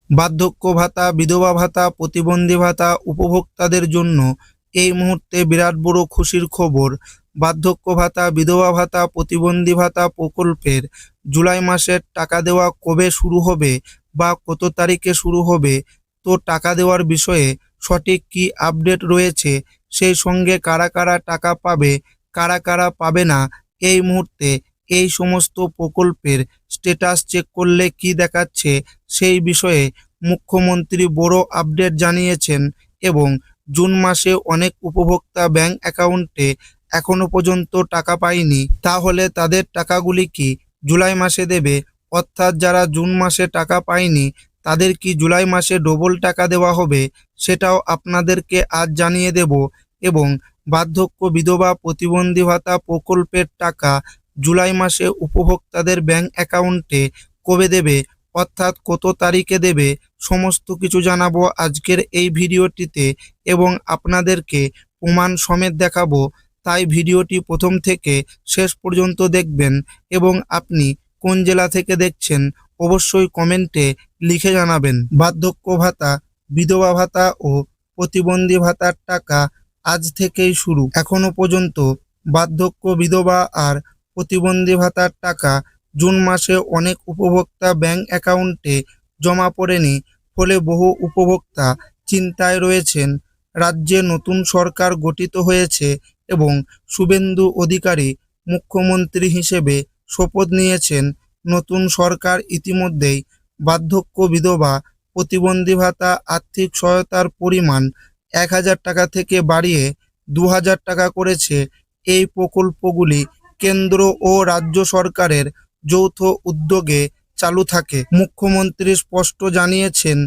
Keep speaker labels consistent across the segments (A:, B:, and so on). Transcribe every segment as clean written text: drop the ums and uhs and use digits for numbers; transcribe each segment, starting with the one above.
A: বার্ধক্য ভাতা, বিধবা ভাতা, প্রতিবন্ধী ভাতা উপভোক্তাদের জন্য এই মুহূর্তে বিরাট বড় খুশির খবর। বার্ধক্য ভাতা, বিধবা ভাতা, প্রতিবন্ধী ভাতা প্রকল্পের জুলাই মাসের টাকা দেওয়া কবে শুরু হবে বা কত তারিখে শুরু হবে, তো টাকা দেওয়ার বিষয়ে সঠিক কি আপডেট রয়েছে, সেই সঙ্গে কারা কারা টাকা পাবে, কারা কারা পাবে না, এই মুহূর্তে এই সমস্ত প্রকল্পের স্ট্যাটাস চেক করলে কি দেখাচ্ছে, সেই বিষয়ে মুখ্যমন্ত্রী বড় আপডেট জানিয়েছেন। এবং জুন মাসে অনেক উপভোক্তা ব্যাংক অ্যাকাউন্টে এখনো পর্যন্ত টাকা পায়নি, তাহলে তাদের টাকাগুলি কি জুলাই মাসে দেবে? অর্থাৎ যারা জুন মাসে টাকা পায়নি তাদের কি জুলাই মাসে ডবল টাকা দেওয়া হবে, সেটাও আপনাদেরকে আজ জানিয়ে দেব। এবং বার্ধক্য, বিধবা, প্রতিবন্ধী ভাতা প্রকল্পের টাকা জুলাই মাসে উপভোক্তাদের ব্যাংক অ্যাকাউন্টে কবে দেবে, অর্থাৎ কত তারিখে দেবে, সমস্ত কিছু জানাবো আজকের এই ভিডিওটিতে এবং আপনাদেরকে প্রমাণ সমেত দেখাবো। তাই ভিডিওটি প্রথম থেকে শেষ পর্যন্ত দেখবেন। এবং আপনি কোন জেলা থেকে দেখছেন অবশ্যই কমেন্টে লিখে জানাবেন। বার্ধক্য ভাতা, বিধবা ভাতা ও প্রতিবন্ধী ভাতার টাকা আজ থেকেই শুরু। এখনো পর্যন্ত বার্ধক্য, বিধবা আর প্রতিবন্ধী ভাতার টাকা জুন মাসে অনেক উপভোক্তা ব্যাংক অ্যাকাউন্টে জমা পড়েনি, ফলে বহু উপভোক্তা চিন্তায় রয়েছেন। রাজ্যে নতুন সরকার গঠিত হয়েছে এবং শুভেন্দু অধিকারী মুখ্যমন্ত্রী হিসেবে শপথ নিয়েছেন। নতুন সরকার ইতিমধ্যেই বার্ধক্য, বিধবা, প্রতিবন্ধী ভাতা আর্থিক সহায়তার পরিমাণ 1,000 টাকা থেকে বাড়িয়ে 2,000 টাকা করেছে। এই প্রকল্পগুলি কেন্দ্র ও রাজ্য সরকারের যৌথ উদ্যোগে চালু থাকে। মুখ্যমন্ত্রী স্পষ্ট জানিয়েছেন,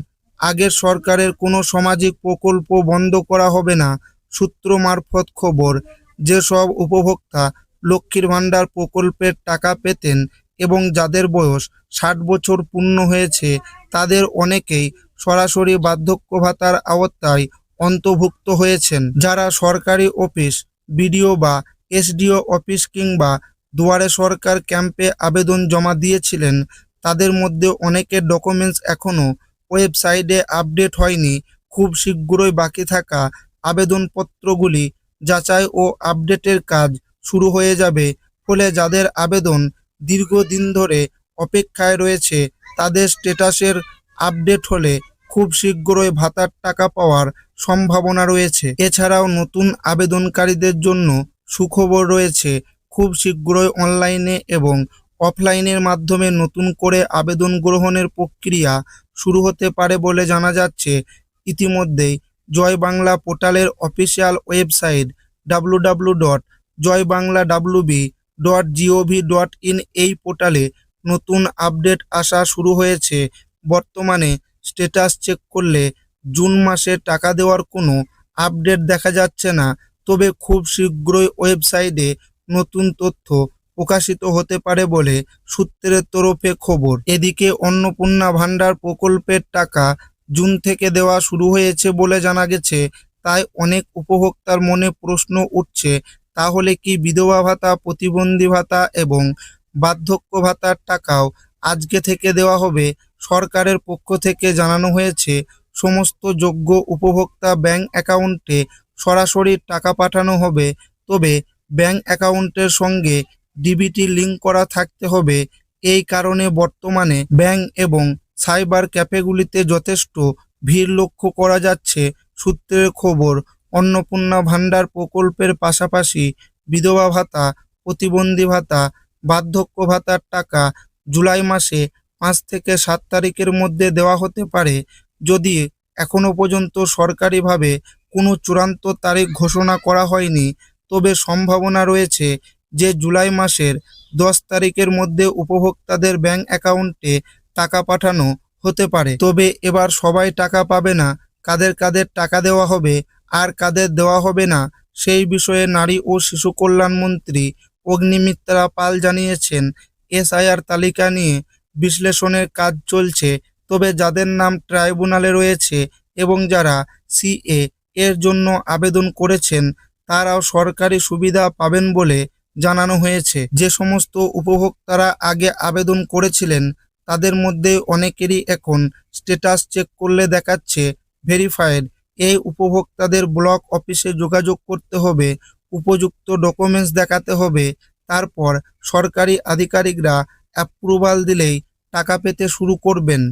A: আগের সরকারের কোনো সামাজিক প্রকল্প বন্ধ করা হবে না। সূত্র মারফত খবর, যেসব উপভোক্তা লক্ষ্মীর ভাণ্ডার প্রকল্পের টাকা পেতেন এবং যাদের বয়স 60 বছর পূর্ণ হয়েছে, তাদের অনেকেই সরাসরি বার্ধক্য ভাতার আওতায় অন্তর্ভুক্ত হয়েছেন। যারা সরকারি অফিস, বিডিও বা এসডিও অফিস কিংবা দুয়ারে সরকার ক্যাম্পে আবেদন জমা দিয়েছিলেন, তাদের মধ্যে অনেকের ডকুমেন্টস এখনও ওয়েবসাইটে আপডেট হয়নি। খুব শীঘ্রই বাকি থাকা আবেদনপত্রগুলি যাচাই ও আপডেটের কাজ শুরু হয়ে যাবে। ফলে যাদের আবেদন দীর্ঘদিন ধরে অপেক্ষায় রয়েছে, তাদের স্ট্যাটাসের আপডেট হলে খুব শীঘ্রই ভাতার টাকা পাওয়ার সম্ভাবনা রয়েছে। এছাড়াও নতুন আবেদনকারীদের জন্য সুখবর রয়েছে। খুব শীঘ্রই অনলাইনে এবং অফলাইনের মাধ্যমে নতুন করে আবেদন গ্রহণের প্রক্রিয়া শুরু হতে পারে বলে জানা যাচ্ছে। ইতিমধ্যেই জয় বাংলা পোর্টালের অফিসিয়াল ওয়েবসাইট www.joybanglawb.gov.in এই পোর্টালে নতুন আপডেট আসা শুরু হয়েছে। বর্তমানে স্ট্যাটাস চেক করলে জুন মাসে টাকা দেওয়ার কোনো আপডেট দেখা যাচ্ছে না, তবে খুব শীঘ্রই ওয়েবসাইটে নতুন তথ্য প্রকাশিত হতে পারে বলে সূত্রের তরফে খবর। এদিকে অন্নপূর্ণা ভাণ্ডার প্রকল্পের টাকা জুন থেকে দেওয়া শুরু হয়েছে বলে জানা গেছে। তাই অনেক উপভোক্তার মনে প্রশ্ন উঠছে, তাহলে কি বিধবা ভাতা, প্রতিবন্ধী ভাতা এবং বার্ধক্য ভাতার টাকাও আজকে থেকে দেওয়া হবে? সরকারের পক্ষ থেকে জানানো হয়েছে, সমস্ত যোগ্য উপভোক্তা ব্যাংক অ্যাকাউন্টে সরাসরি টাকা পাঠানো হবে, তবে ব্যাংক অ্যাকাউন্টের সঙ্গে ডিবিটি লিঙ্ক করা থাকতে হবে। এই কারণে বর্তমানে ব্যাংক এবং সাইবার ক্যাফেগুলিতে যথেষ্ট ভিড় লক্ষ্য করা যাচ্ছে। সূত্রের খবর, অন্নপূর্ণা ভাণ্ডার প্রকল্পের পাশাপাশি বিধবা ভাতা, প্রতিবন্ধী ভাতা, বার্ধক্য ভাতার টাকা জুলাই মাসে 5 থেকে 7 তারিখের মধ্যে দেওয়া হতে পারে। যদি এখনো পর্যন্ত সরকারিভাবে কোনো চূড়ান্ত তারিখ ঘোষণা করা হয়নি, তবে সম্ভাবনা রয়েছে যে জুলাই মাসের 10 তারিখের মধ্যে উপভোক্তাদের ব্যাংক অ্যাকাউন্টে টাকা পাঠানো হতে পারে। তবে এবার সবাই টাকা পাবে না। কাদের কাদের টাকা দেওয়া হবে আর কাদের দেওয়া হবে না, সেই বিষয়ে নারী ও শিশু কল্যাণ মন্ত্রী অগ্নিমিত্রা পাল জানিয়েছেন, এসআইআর তালিকা নিয়ে বিশ্লেষণের কাজ চলছে। তবে যাদের নাম ট্রাইব্যুনালে রয়েছে এবং যারা সিএ এর জন্য আবেদন করেছেন, তারাও সরকারি সুবিধা পাবেন বলে জানানো হয়েছে। যে সমস্ত উপভোক্তারা আগে আবেদন করেছিলেন তাদের মধ্যে অনেকেরই এখন স্ট্যাটাস চেক করলে দেখাচ্ছে ভেরিফাইড। এই উপভোক্তাদের ব্লক অফিসে যোগাযোগ করতে হবে, উপযুক্ত ডকুমেন্টস দেখাতে হবে, তারপর সরকারি আধিকারিকরা অ্যাপ্রুভাল দিলেই টাকা পেতে শুরু করবেন।